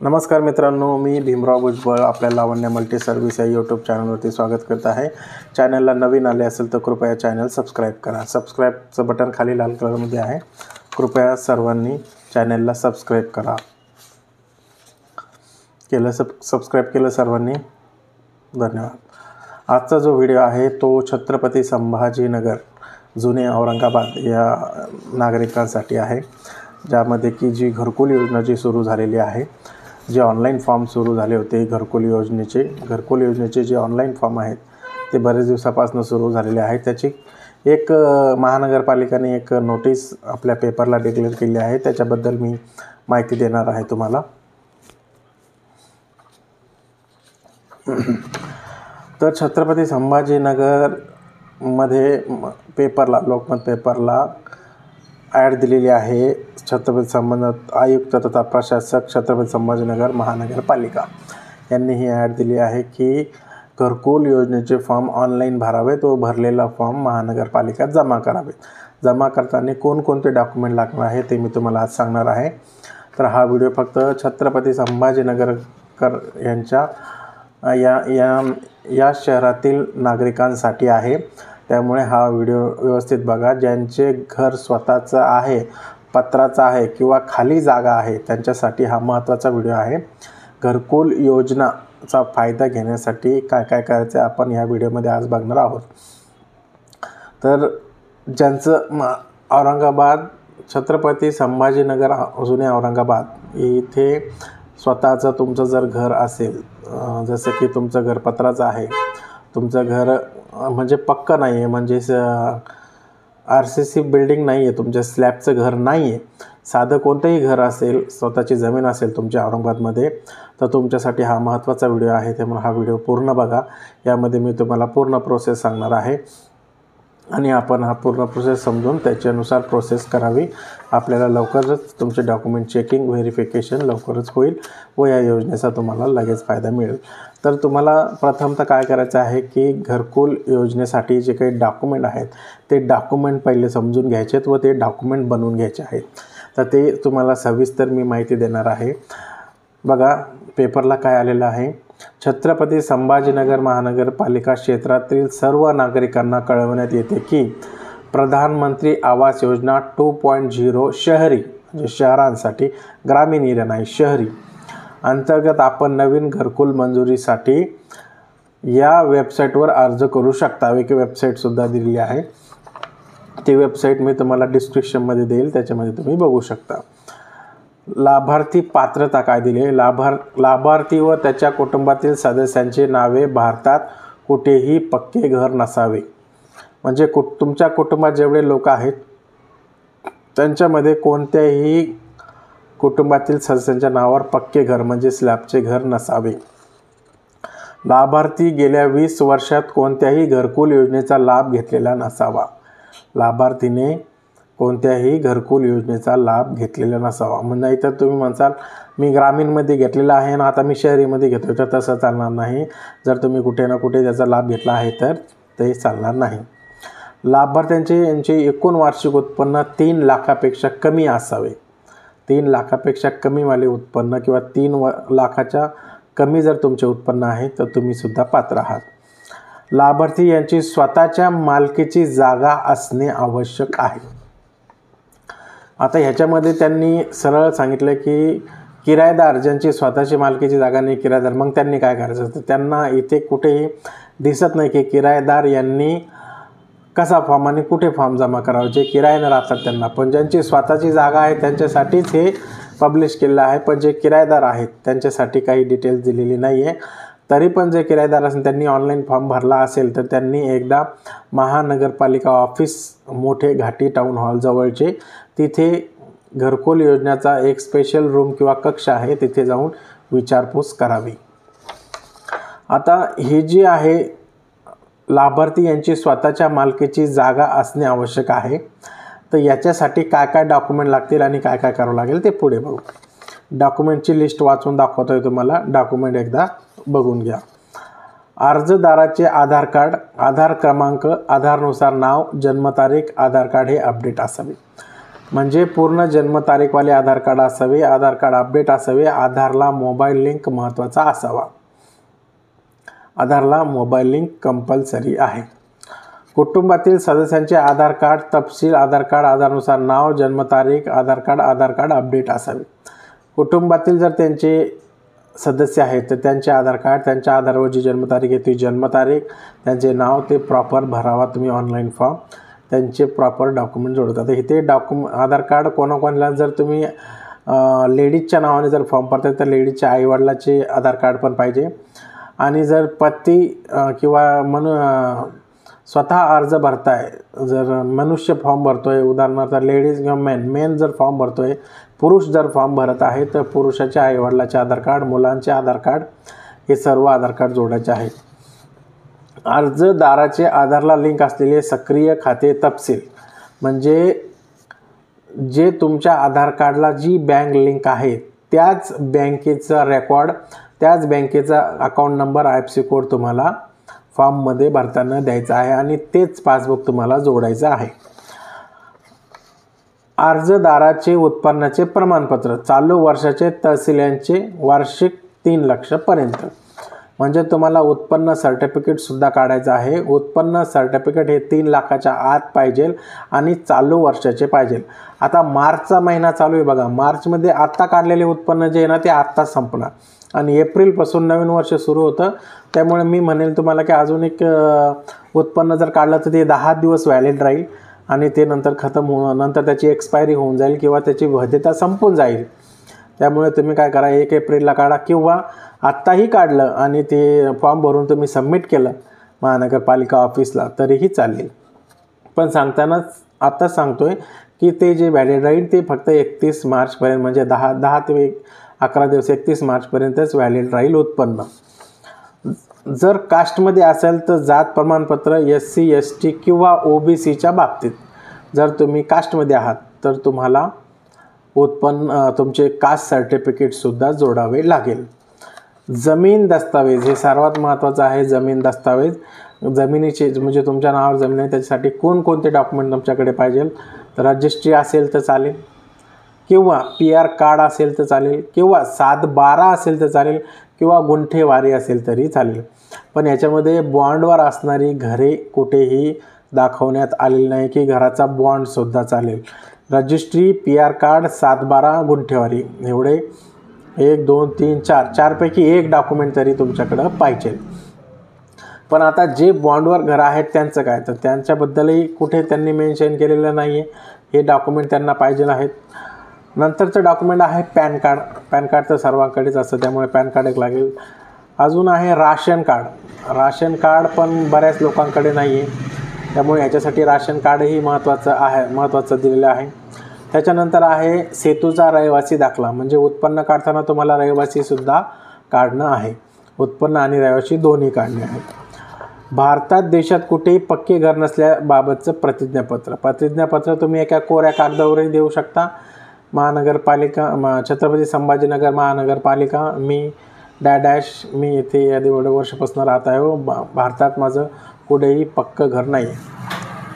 नमस्कार मित्रांनो, मी भीमराव भुजबळ आपल्या लावण्य मल्टी सर्व्हिस या यूट्यूब चॅनलवरती स्वागत करत आहे। चॅनलला नवीन आले असेल तर कृपया चॅनल सबस्क्राईब करा। सबस्क्राईबचं बटन खाली लाल कलरमध्ये आहे, कृपया सर्वांनी चॅनलला सबस्क्राईब करा। सबस्क्राईब केलं सर्वांनी, धन्यवाद। आजचा जो व्हिडिओ आहे तो छत्रपती संभाजीनगर जुने औरंगाबाद या नागरिकांसाठी आहे, ज्यामध्ये की जी घरकुल योजना जी सुरू झालेली आहे, जे ऑनलाईन फॉर्म सुरू झाले होते घरकुल योजनेचे जे ऑनलाईन फॉर्म आहेत ते बरेच दिवसापासून सुरू झालेले आहेत। त्याची एक महानगरपालिकेने एक नोटीस आपल्या पेपरला डिक्लेअर केली आहे, त्याच्याबद्दल मी माहिती देणार आहे तुम्हाला। तर छत्रपती संभाजीनगरमध्ये पेपरला लोकमत पेपरला ॲड दिलेली आहे। छत्रपती संभाजीनगर आयुक्त तथा प्रशासक छत्रपती संभाजीनगर महानगरपालिका यांनी ही ॲड दिली आहे की घरकुल योजनेचे फॉर्म ऑनलाईन भरावेत व भरलेला फॉर्म महानगरपालिकेत जमा करावेत। जमा करताना कोणकोणते डॉक्युमेंट लागणार आहे ते मी तुम्हाला आज सांगणार आहे। तर हा व्हिडिओ फक्त छत्रपती संभाजीनगरकर यांच्या या शहरातील नागरिकांसाठी आहे, त्यामुळे हा व्हिडिओ व्यवस्थित बघा। ज्यांचे घर स्वतःचं आहे, पत्राचं आहे किंवा खाली जागा आहे त्यांच्यासाठी हा महत्त्वाचा व्हिडिओ आहे। घरकुल योजनाचा फायदा घेण्यासाठी काय काय करायचं आपण या व्हिडिओमध्ये आज बघणार आहोत। तर ज्यांचं औरंगाबाद छत्रपती संभाजीनगर जुने औरंगाबाद इथे स्वतःचं तुमचं जर घर असेल, जसं की तुमचं घर पत्राचं आहे, तुमचं घर म्हणजे पक्का नाही आहे, म्हणजे RCC बिल्डिंग नाही आहे, तुमच्या स्लॅबचं घर नाही आहे, साधं कोणतंही घर असेल, स्वतःची जमीन असेल तुमच्या औरंगाबादमध्ये, तर तुमच्यासाठी हा महत्त्वाचा व्हिडिओ आहे। त्यामुळे हा व्हिडिओ पूर्ण बघा। यामध्ये मी तुम्हाला पूर्ण प्रोसेस सांगणार आहे आणि आपण हा पूर्ण प्रोसेस समजून त्याच्यानुसार प्रोसेस करावी। आपल्याला लवकरच तुमचे डॉक्युमेंट चेकिंग व्हेरिफिकेशन लवकरच होईल व या योजनेचा तुम्हाला लगेच फायदा मिळेल। तर तुम्हाला प्रथमतः काय करायचं आहे की घरकुल योजनेसाठी जे काही डॉक्युमेंट आहेत ते डॉक्युमेंट पहिले समजून घ्यायचे व ते डॉक्युमेंट बनवून घ्यायचे आहेत। तर ते तुम्हाला सविस्तर मी माहिती देणार आहे। बघा पेपरला काय आलेलं आहे। छत्रपती संभाजीनगर महानगरपालिका क्षेत्रातील सर्व नागरिकांना कळवण्यात येते की प्रधानमंत्री आवास योजना 2.0 शहरी म्हणजे शहरांसाठी, ग्रामीण एरिया नाही, शहरी अंतर्गत आपण नवीन घरकुल मंजुरीसाठी या वेबसाईटवर अर्ज करू शकता। एक वेबसाईटसुद्धा दिलेली आहे, ती वेबसाईट मी तुम्हाला डिस्क्रिप्शनमध्ये देईल, त्याच्यामध्ये तुम्ही बघू शकता। लाभार्थी पात्रता काय दिली, लाभार्थी व त्याच्या कुटुंबातील सदस्यांची नावे भारतात कुठेही पक्के घर नसावे, म्हणजे तुमच्या कुटुंबात जेवढे लोक आहेत त्यांच्यामध्ये कोणत्याही कुटुंबातील सदस्यांच्या नावावर पक्के घर म्हणजे स्लॅबचे घर नसावे। लाभार्थी गेल्या 20 वर्षात कोणत्याही घरकुल योजनेचा लाभ घेतलेला नसावा। लाभार्थीने कोणत्याही घरकुल योजनेचा लाभ घेतलेला नसावा। म्हणजे इतर तुम्ही म्हणसाल मी ग्रामीणमध्ये घेतलेला आहे आणि आता मी शहरीमध्ये घेतो, तर तसं चालणार नाही। जर तुम्ही कुठे ना कुठे त्याचा लाभ घेतला आहे तर ते चालणार नाही। लाभार्थ्यांचे एकूण वार्षिक उत्पन्न 3 लाखापेक्षा कमी असावे। 3 लाखापेक्षा कमीवाले उत्पन्न किंवा 3 लाखाच्या कमी जर तुमचे उत्पन्न आहे तर तुम्ही सुद्धा पात्र आहात। लाभार्थी यांची स्वतःच्या मालकीची जागा असणे आवश्यक आहे। आता ह्याच्यामध्ये त्यांनी सरळ सांगितलं की किरायदार ज्यांची स्वतःची मालकीची जागा नाही, किरायदार, मग त्यांनी काय करायचं, तर त्यांना इथे कुठेही दिसत नाही की किरायदार यांनी कसा फॉर्म आणि कुठे फॉर्म जमा करावा, जे किरायाने राहतात त्यांना। पण ज्यांची स्वतःची जागा आहे त्यांच्यासाठीच हे पब्लिश केलेलं आहे, पण जे किरायदार आहेत त्यांच्यासाठी काही डिटेल्स दिलेली नाही आहे। तरी पण जे किरायदार असेल त्यांनी ऑनलाईन फॉर्म भरला असेल तर त्यांनी एकदा महानगरपालिका ऑफिस मोठे घाटी टाउन हॉल जवळचे तिथे घरकुल योजनेचा एक स्पेशल रूम किंवा कक्ष आहे, तिथे जाऊन विचारपूस करावी। आता हे जी आहे लाभार्थी यांची स्वतःच्या मालकीची जागा असणे आवश्यक आहे, तर याच्यासाठी काय काय डॉक्युमेंट लागतील आणि काय काय करावं लागेल ते पुढे बघू। डॉक्युमेंटची लिस्ट वाचून दाखवतोय तुम्हाला, डॉक्युमेंट एकदा बघून घ्या। अर्जदाराचे आधार कार्ड, आधार क्रमांक, आधारनुसार नाव, जन्मतारीख, आधार कार्ड हे अपडेट असावे। म्हणजे पूर्ण जन्मतारीखवाले आधार कार्ड असावे, आधार कार्ड अपडेट असावे, आधारला मोबाईल लिंक महत्त्वाचा असावा. आधारला मोबाईल लिंक कंपल्सरी आहे. कुटुंबातील सदस्यांचे आधार कार्ड तपशील, आधार कार्ड आधारनुसार नाव, जन्मतारीख, आधार कार्ड अपडेट असावे. कुटुंबातील जर त्यांचे सदस्य आहेत तर त्यांचे आधार कार्ड, त्यांच्या आधारवर जी जन्मतारीख आहे ती जन्मतारीख, त्यांचे नाव ते प्रॉपर भरावा तुम्ही ऑनलाईन फॉर्म, त्यांचे प्रॉपर डॉक्युमेंट जोडतात. इथे आधार कार्ड कोणाकोणाला जर तुम्ही लेडीजच्या नावाने जर फॉर्म भरताय तर लेडीजच्या आईवडिलाचे आधार कार्ड पण पाहिजे. आणि जर पती किंवा स्वतः अर्ज भरताय, जर मनुष्य फॉर्म भरतोय, उदाहरणार्थ लेडीज किंवा मेन जर फॉर्म भरतोय, पुरुष जर फॉर्म भरत आहे तर पुरुषाच्या आईवडिलाचे आधार कार्ड, मुलांचे आधार कार्ड, हे सर्व आधार कार्ड जोडायचे आहे. अर्जदाराचे आधारला लिंक असलेले सक्रिय खाते तपशील, म्हणजे जे तुमच्या आधार कार्डला जी बँक लिंक आहे त्याच बँकेचा रेकॉर्ड, त्याच बँकेचा अकाउंट नंबर, IFSC कोड तुम्हाला फॉर्ममध्ये भरताना द्यायचा आहे आणि तेच पासबुक तुम्हाला जोडायचं आहे. अर्जदाराचे उत्पन्नाचे प्रमाणपत्र, चालू वर्षाचे तहसीलांचे वार्षिक 3 लाखापर्यंत, म्हणजे तुम्हाला उत्पन्न सर्टिफिकेटसुद्धा काढायचं आहे. उत्पन्न सर्टिफिकेट हे 3 लाखाच्या आत पाहिजे आणि चालू वर्षाचे पाहिजे. आता मार्चचा महिना चालू आहे बघा, मार्चमध्ये आत्ता काढलेले उत्पन्न जे आहे ना ते आत्ताच संपणार आणि एप्रिलपासून नवीन वर्ष सुरू होतं. त्यामुळे मी म्हणेल तुम्हाला की अजून एक उत्पन्न जर काढलं तर ते 10 दिवस व्हॅलिड राहील आणि ते नंतर खतम नंतर त्याची एक्सपायरी होऊन जाईल किंवा त्याची वैधता संपून जाईल. त्यामुळे तुम्ही काय करा, 1 एप्रिलला काढा किंवा आत्ताही काढलं आणि ते फॉर्म भरून तुम्ही सबमिट केलं महानगरपालिका ऑफिसला तरीही चालेल. पण सांगतानाच आत्ताच सांगतोय की ते जे व्हॅलिड राहील ते फक्त 31 मार्चपर्यंत, म्हणजे 10 ते 11 दिवस, 31 मार्चपर्यंतच व्हॅलिड राहील उत्पन्न. जर कास्टमध्ये असेल तर जात प्रमाणपत्र, SC ST किंवा OBCच्या बाबतीत जर तुम्ही कास्टमध्ये आहात तर तुम्हाला उत्पन्न तुमचे कास्ट सर्टिफिकेटसुद्धा जोडावे लागेल. जमीन दस्तावेज हे सर्वात महत्त्वाचं आहे. जमीन दस्तावेज, जमिनीचे म्हणजे तुमच्या नावावर जमीन आहे त्याच्यासाठी कोणकोणते डॉक्युमेंट तुमच्याकडे पाहिजे, तर रजिस्ट्री असेल तर चालेल किंवा PR कार्ड असेल तर चालेल किंवा 7/12 असेल तर चालेल किंवा गुंठेवारी असेल तरी चालेल. पण याच्यामध्ये बॉन्डवर असणारी घरे कुठेही दाखवण्यात आलेली नाही की घराचा बॉन्डसुद्धा चालेल. रजिस्ट्री, PR कार्ड, 7/12, गुंठेवारी, एवढे 1 2 3 4 4पैकी एक डॉक्युमेंट तरी तुमच्याकडं पाहिजे. पण आता जे बॉन्डवर घरं आहेत त्यांचं काय, तर त्यांच्याबद्दलही कुठे त्यांनी मेन्शन केलेलं नाही आहे. हे डॉक्युमेंट त्यांना पाहिजे आहेत. नंतरचं डॉक्युमेंट आहे पॅन कार्ड. पॅन कार्ड तर सर्वांकडेच असतं त्यामुळे पॅन कार्ड एक लागेल. अजून आहे राशन कार्ड. राशन कार्ड पण बऱ्याच लोकांकडे नाही आहे त्यामुळे ह्याच्यासाठी राशन कार्डही महत्त्वाचं दिलेलं आहे. त्याच्यानंतर आहे सेतूचा रहिवासी दाखला, म्हणजे उत्पन्न काढताना तुम्हाला रहिवासीसुद्धा काढणं आहे. उत्पन्न आणि रहिवासी दोन्ही काढणे आहेत. भारतात देशात कुठेही पक्के घर नसल्याबाबतचं प्रतिज्ञापत्र तुम्ही एका कोऱ्या कागदावरही देऊ शकता. महानगरपालिका, छत्रपती संभाजीनगर महानगरपालिका, मी मी इथे या एवढ्या वर्षापासून राहत आहे, भारतात माझं कुठेही पक्कं घर नाही,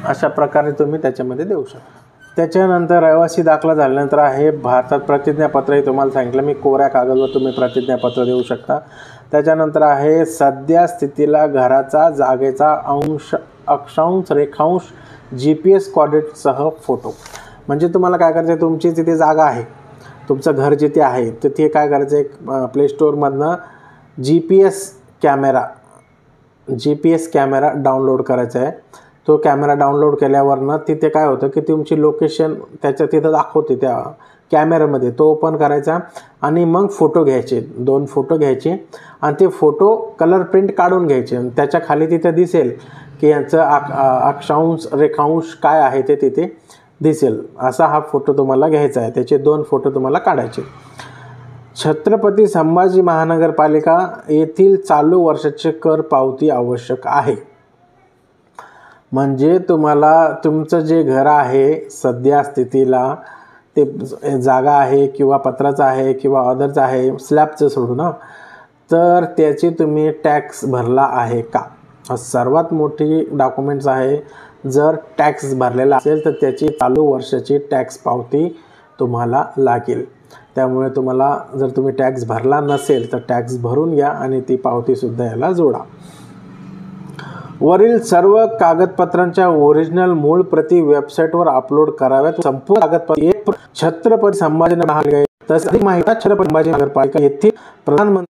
अशा प्रकारे तुम्ही त्याच्यामध्ये देऊ शकता. त्याच्यानंतर रहिवासी दाखला झाल्यानंतर आहे भारतात प्रतिज्ञापत्रही तुम्हाला सांगितलं मी, कोऱ्या कागदावर तुम्ही प्रतिज्ञापत्र देऊ शकता. त्याच्यानंतर आहे सध्या स्थितीला घराचा जागेचा अक्षांश रेखांश GPS कोऑर्डिनेटसह फोटो. म्हणजे तुम्हाला काय करायचं आहे, तुमची जिथे जागा आहे, तुमचं घर जिथे आहे तिथे काय करायचं आहे, प्ले स्टोअरमधनं GPS कॅमेरा डाउनलोड करायचा आहे. तो कॅमेरा डाउनलोड केल्यावरनं तिथे काय होतं की तुमची लोकेशन तिथं दाखवते त्या कॅमेऱ्यामध्ये. तो ओपन करायचा आणि मग फोटो घ्यायचे, 2 फोटो घ्यायचे आणि ते फोटो कलर प्रिंट काढून घ्यायचे. त्याच्या खाली तिथे दिसेल की यांचं अक्षांश रेखांश काय आहे ते तिथे दिसेल. असा हा फोटो तुम्हाला घ्यायचा आहे. त्याचे 2 फोटो तुम्हाला काढायचे. छत्रपती संभाजी महानगरपालिका येथील चालू वर्षाचे कर पावती आवश्यक आहे. म्हणजे तुम्हाला तुमचं जे घर आहे सध्या स्थितीला, ते जागा आहे किंवा पत्राचं आहे किंवा अदरचं आहे, स्लॅबचं सोडून, तर त्याची तुम्ही टॅक्स भरला आहे का, हा सर्वात मोठी डॉक्युमेंट्स आहे. जर टॅक्स भरलेला असेल तर त्याची चालू वर्षाची टॅक्स पावती तुम्हाला लागेल। त्यामुळे तुम्हाला जर तुम्ही टॅक्स भरला नसेल तर टॅक्स भरून घ्या आणि ती पावतीसुद्धा याला जोडा। वरील सर्व कागदपत्रांच्या ओरिजिनल मूळ प्रती वेबसाईटवर अपलोड कराव्यात। संपूर्ण कागदपत्रे छत्रपती संभाजीनगर महानगरपालिका तसेच माहिती छत्रपती संभाजीनगर नगरपालिका येथील प्रधानमंत्री